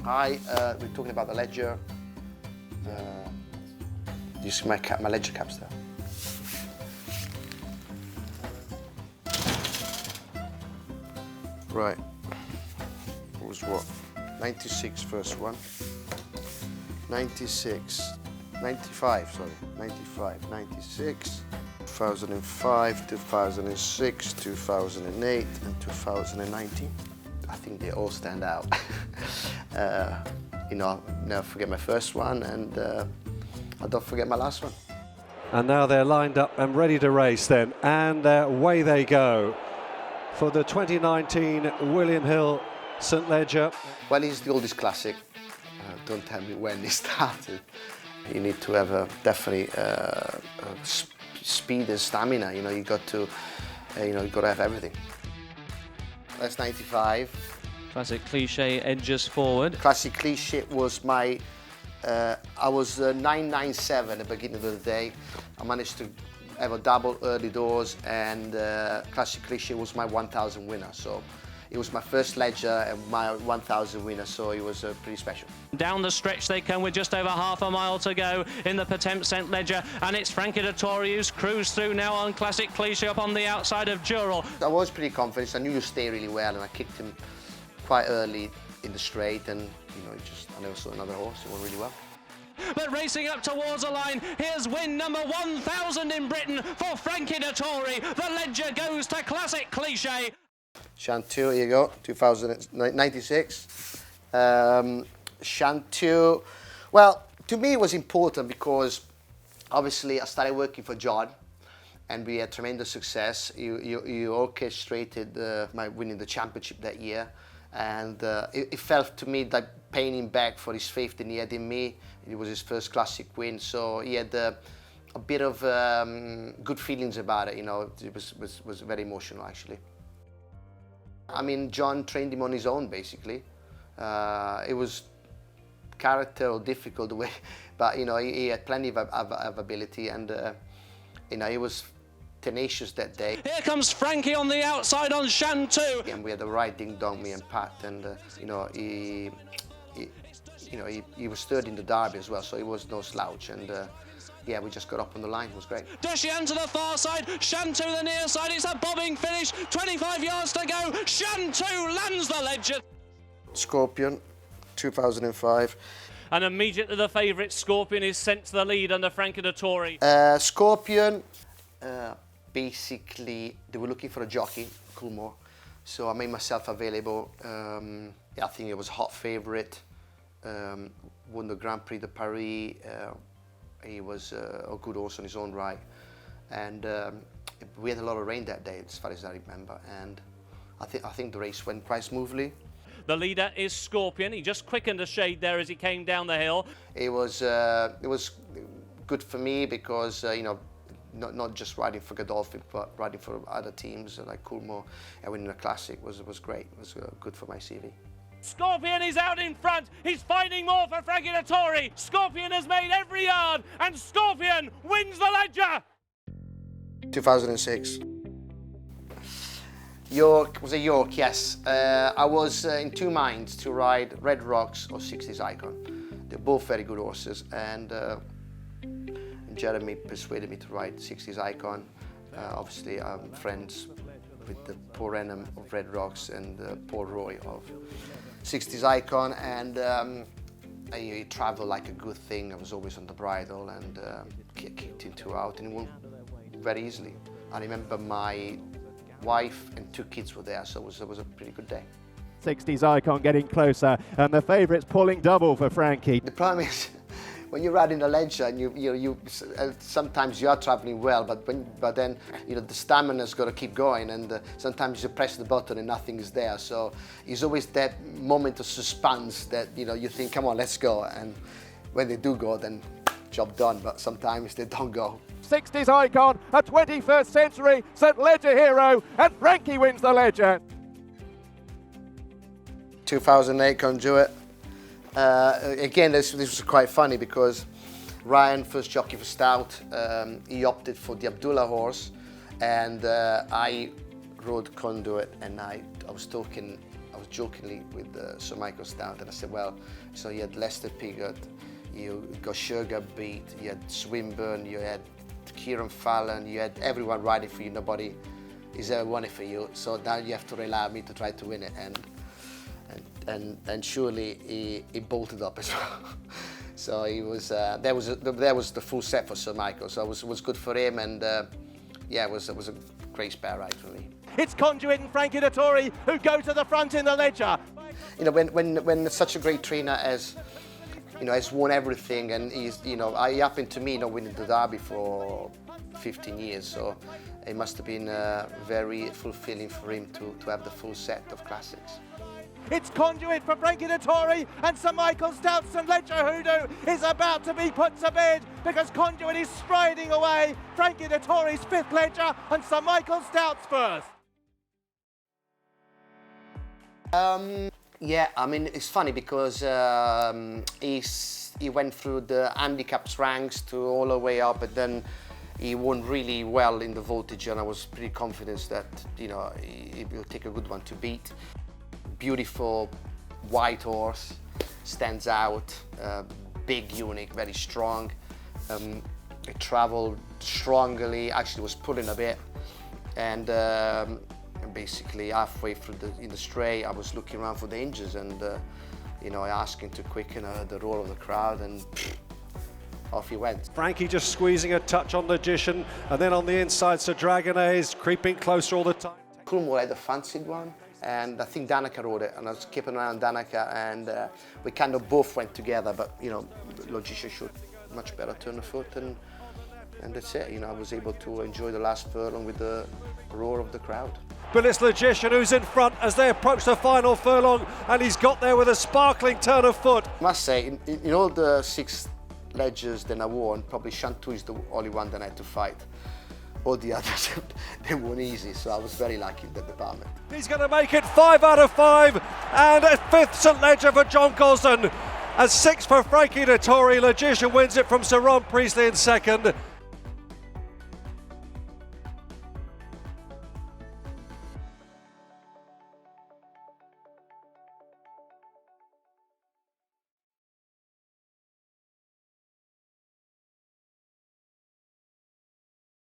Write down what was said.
We're talking about the Leger. You see my Leger caps there. Right. What was what? 96 first one. 96. 95, sorry. 95, 96. 2005, 2006, 2008, and 2019. I think they all stand out. You know, I'll never forget my first one, and I don't forget my last one. And now they're lined up and ready to race then, and away they go for the 2019 William Hill St Leger. Well, it's the oldest classic. Don't tell me when it started. You need to have definitely speed and stamina. You know, you got to have everything. That's 95. Classic Cliche edges forward. Classic Cliche was my. I was 997 at the beginning of the day. I managed to have a double early doors, and Classic Cliche was my 1,000 winner. So it was my first Leger and my 1,000 winner, so it was pretty special. Down the stretch they come with just over half a mile to go in the Cazoo St Leger, and it's Frankie Dettori who's cruised through now on Classic Cliche up on the outside of Dural. I was pretty confident. I knew you stay really well, and I kicked him quite early in the straight, and I never saw another horse. It went really well. But racing up towards the line, here's win number 1,000 in Britain for Frankie Dettori. The Leger goes to Classic Cliche. Chanteau, here you go, 2096. Chanteau, well, to me it was important because obviously I started working for John, and we had tremendous success. You orchestrated my winning the championship that year, and it felt to me like paying him back for his faith that he had in me. It was his first classic win, so he had a bit of good feelings about it. You know, it was very emotional actually. I mean, John trained him on his own basically. It was character or difficult way, but he had plenty of ability, and he was tenacious that day. Here comes Frankie on the outside on Chanteau. And we had the right ding dong, me and Pat, and he was third in the derby as well, so he was no slouch, and yeah, we just got up on the line. It was great. Deschian to the far side, Chanteau the near side. It's a bobbing finish. 25 yards to go. Chanteau lands the Leger. Scorpion, 2005. And immediately the favourite Scorpion is sent to the lead under Frankie Dettori. Scorpion, basically, they were looking for a jockey, Coolmore, so I made myself available. Yeah, I think it was a hot favourite. Won the Grand Prix de Paris. He was a good horse on his own right, and we had a lot of rain that day, as far as I remember, and I think the race went quite smoothly. The leader is Scorpion. He just quickened a shade there as he came down the hill. It was good for me because not just riding for Godolphin, but riding for other teams like Coolmore and winning a classic was great. It was good for my CV. Scorpion is out in front. He's finding more for Frankie Dettori. Scorpion has made every yard, and Scorpion wins the Leger. 2006. York was a York, yes. I was in two minds to ride Red Rocks or 60s Icon. They're both very good horses, and Jeremy persuaded me to ride 60s Icon. Obviously, I'm friends with the Paul Renham of Red Rocks and Paul Roy of 60s Icon, and I travelled like a good thing. I was always on the bridle, and kicked in 2 out, and it won very easily. I remember my wife and 2 kids were there, so it was a pretty good day. 60s Icon getting closer, and the favourites pulling double for Frankie. The problem is, when you're riding a Leger, and you sometimes you are travelling well, but then the stamina's got to keep going, and sometimes you press the button and nothing is there. So it's always that moment of suspense that you think, come on, let's go, and when they do go, then job done. But sometimes they don't go. 60s Icon, a 21st century St Leger hero, and Frankie wins the Leger. 2008 Conduit. Again, this was quite funny because Ryan, first jockey for Stout, he opted for the Abdullah horse, and I rode Conduit, and I was talking I was jokingly with Sir Michael Stout, and I said, well, so you had Lester Piggott, you got Sugar Beat, you had Swinburne, you had Kieran Fallon, you had everyone riding for you, nobody is ever won it for you, so now you have to rely on me to try to win it, and surely he bolted up as well. So he was, that was the full set for Sir Michael, so it was good for him, and yeah, it was a great spare ride for me. It's Conduit and Frankie Dettori who go to the front in the Leger. You know, when such a great trainer has won everything, and he happened to me, winning the Derby for 15 years, so it must have been very fulfilling for him to have the full set of classics. It's Conduit for Frankie Dettori, and Sir Michael Stout's St Leger Hoodoo is about to be put to bed because Conduit is striding away. Frankie Dettori's 5th Leger and Sir Michael Stout's 1st. Yeah, I mean, it's funny because he went through the handicaps ranks to all the way up, but then he won really well in the voltage, and I was pretty confident that he will take a good one to beat. Beautiful white horse, stands out, big unit, very strong. It travelled strongly, actually was pulling a bit, and basically halfway through in the straight, I was looking around for dangers, and I asked him to quicken the roar of the crowd, and off he went. Frankie just squeezing a touch on Logician, and then on the inside, Sir Dragonet creeping closer all the time. Cornwall had a fancied one, and I think Danica rode it, and I was keeping an eye on Danica, and we kind of both went together, but Logician showed much better turn of foot, and that's it. I was able to enjoy the last furlong with the roar of the crowd. But it's Logician who's in front as they approach the final furlong, and he's got there with a sparkling turn of foot. I must say, in all the 6 Legers that I won, probably Chantou is the only one that I had to fight. All the others, they won easy, so I was very lucky in that department. He's going to make it 5 out of 5, and a 5th St Leger for John Gosden, and 6 for Frankie Dettori. Logician wins it from Sir Ron Priestley in 2nd.